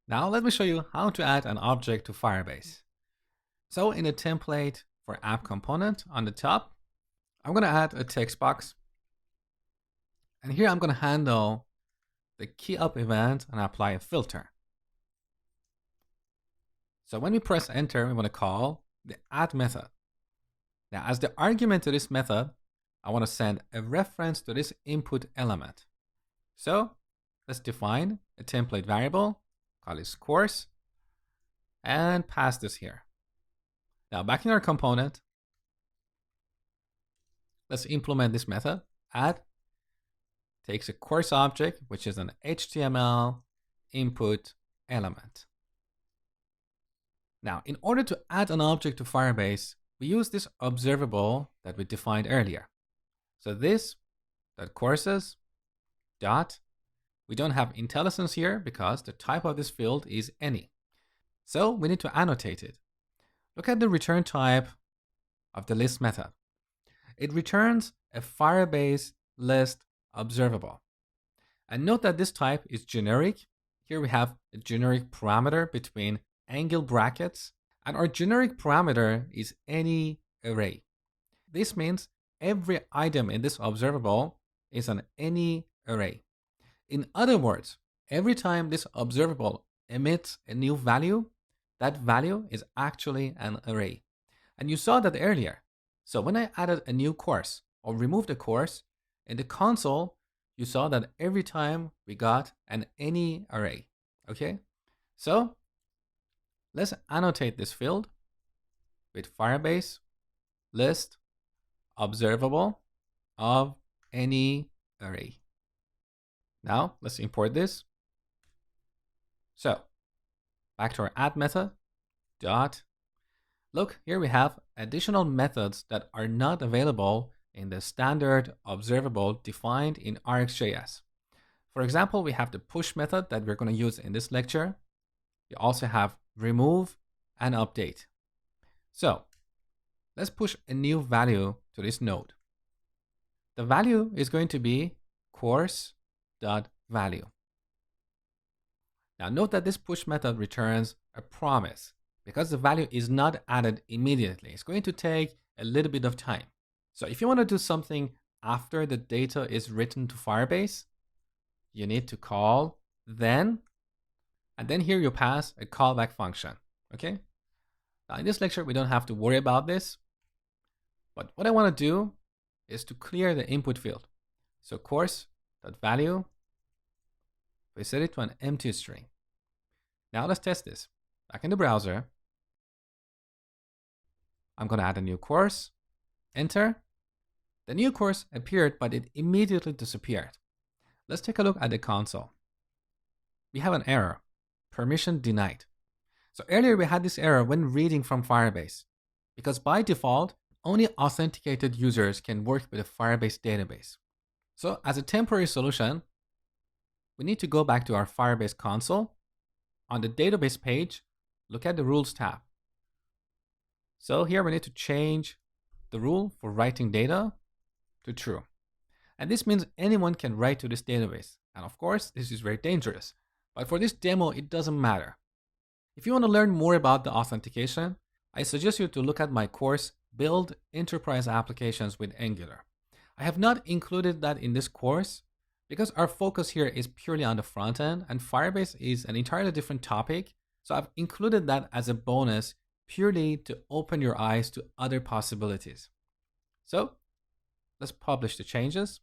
Now let me show you how to add an object to Firebase. So in the template for app component on the top, I'm going to add a text box. And here I'm going to handle the key up event and apply a filter. So when we press enter, we want to call the add method. Now as the argument to this method, I want to send a reference to this input element. So let's define a template variable, call this course, and pass this here. Now back in our component, let's implement this method. Add takes a course object, which is an HTML input element. Now, in order to add an object to Firebase, we use this observable that we defined earlier. So this .courses dot, we don't have IntelliSense here because the type of this field is any. So we need to annotate it. Look at the return type of the list method. It returns a Firebase list observable. And note that this type is generic. Here we have a generic parameter between angle brackets, and our generic parameter is any array. This means every item in this observable is an any array. In other words, every time this observable emits a new value, that value is actually an array. And you saw that earlier. So when I added a new course or removed a course, in the console, you saw that every time we got an any array. Okay, so let's annotate this field with Firebase list observable of any array. Now let's import this. So back to our add method dot. Look, here we have additional methods that are not available in the standard observable defined in RxJS. For example, we have the push method that we're going to use in this lecture. We also have remove and update. So let's push a new value to this node. The value is going to be course.value. Now note that this push method returns a promise because the value is not added immediately. It's going to take a little bit of time. So if you want to do something after the data is written to Firebase, you need to call then, and then here you pass a callback function, okay? Now in this lecture, we don't have to worry about this, but what I want to do is to clear the input field. So course.value, we set it to an empty string. Now let's test this. Back in the browser, I'm going to add a new course, enter. The new course appeared, but it immediately disappeared. Let's take a look at the console. We have an error, permission denied. So earlier we had this error when reading from Firebase, because by default, only authenticated users can work with a Firebase database. So as a temporary solution, we need to go back to our Firebase console. On the database page, look at the rules tab. So here we need to change the rule for writing data to true. And this means anyone can write to this database. And of course, this is very dangerous. But for this demo, it doesn't matter. If you want to learn more about the authentication, I suggest you to look at my course, Build Enterprise Applications with Angular. I have not included that in this course because our focus here is purely on the front end and Firebase is an entirely different topic. So I've included that as a bonus purely to open your eyes to other possibilities. So let's publish the changes.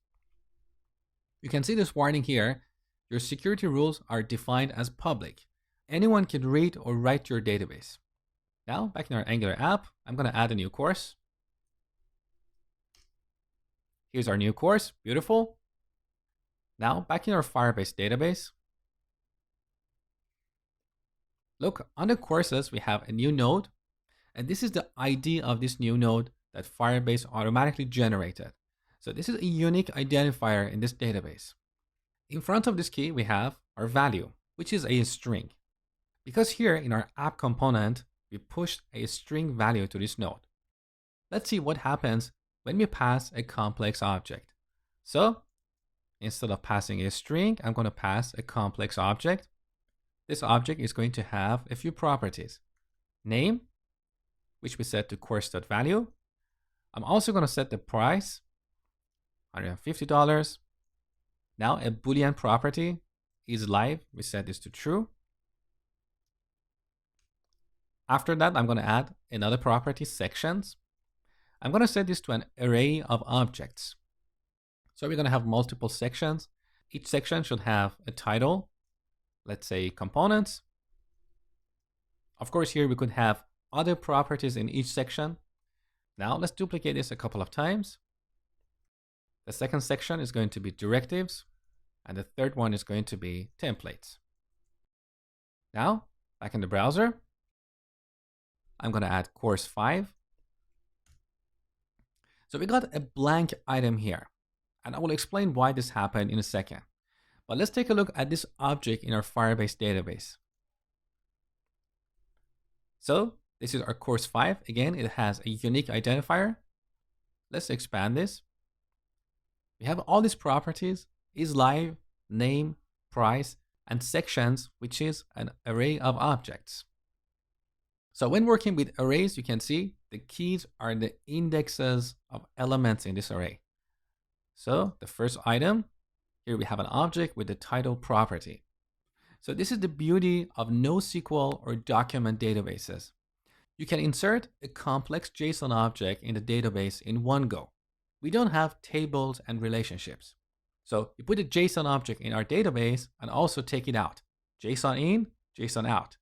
You can see this warning here. Your security rules are defined as public. Anyone can read or write to your database. Now, back in our Angular app, I'm going to add a new course. Here's our new course. Beautiful. Now, back in our Firebase database. Look, under courses, we have a new node. And this is the ID of this new node that Firebase automatically generated. So this is a unique identifier in this database. In front of this key, we have our value, which is a string. Because here in our app component, we pushed a string value to this node. Let's see what happens when we pass a complex object. So instead of passing a string, I'm going to pass a complex object. this object is going to have a few properties. Name, which we set to course.value. I'm also going to set the price, $150. Now a Boolean property is live. We set this to true. After that, I'm going to add another property, sections. I'm going to set this to an array of objects. So we're going to have multiple sections. Each section should have a title, let's say components. Of course, here we could have other properties in each section. Now let's duplicate this a couple of times. The second section is going to be directives, and the third one is going to be templates. Now, back in the browser, I'm going to add course 5. So we got a blank item here, and I will explain why this happened in a second. But let's take a look at this object in our Firebase database. So this is our course 5. Again, it has a unique identifier. Let's expand this. We have all these properties, is live, name, price, and sections, which is an array of objects. So when working with arrays, you can see the keys are the indexes of elements in this array. So the first item, here we have an object with the title property. So this is the beauty of NoSQL or document databases. You can insert a complex JSON object in the database in one go. We don't have tables and relationships. So you put a JSON object in our database and also take it out. JSON in, JSON out.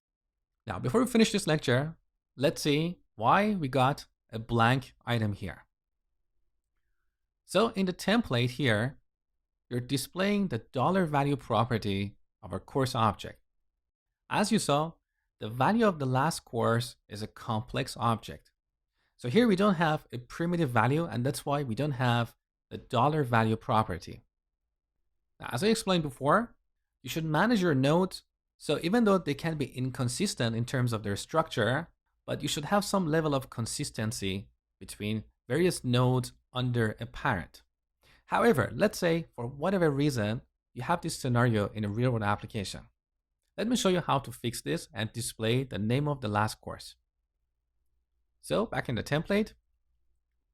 Now, before we finish this lecture, let's see why we got a blank item here. So in the template here, you're displaying the $value property of our course object. As you saw, the value of the last course is a complex object. So here we don't have a primitive value, and that's why we don't have the $value property. Now, as I explained before, you should manage your nodes. So even though they can be inconsistent in terms of their structure, but you should have some level of consistency between various nodes under a parent. However, let's say for whatever reason, you have this scenario in a real-world application. Let me show you how to fix this and display the name of the last course. So back in the template,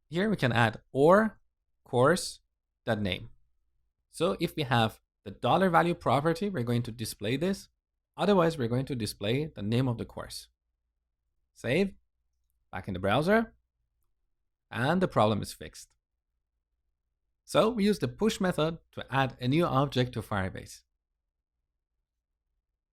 here we can add or course.name. So if we have the $value property, we're going to display this. Otherwise, we're going to display the name of the course. Save, back in the browser, and the problem is fixed. So we use the push method to add a new object to Firebase.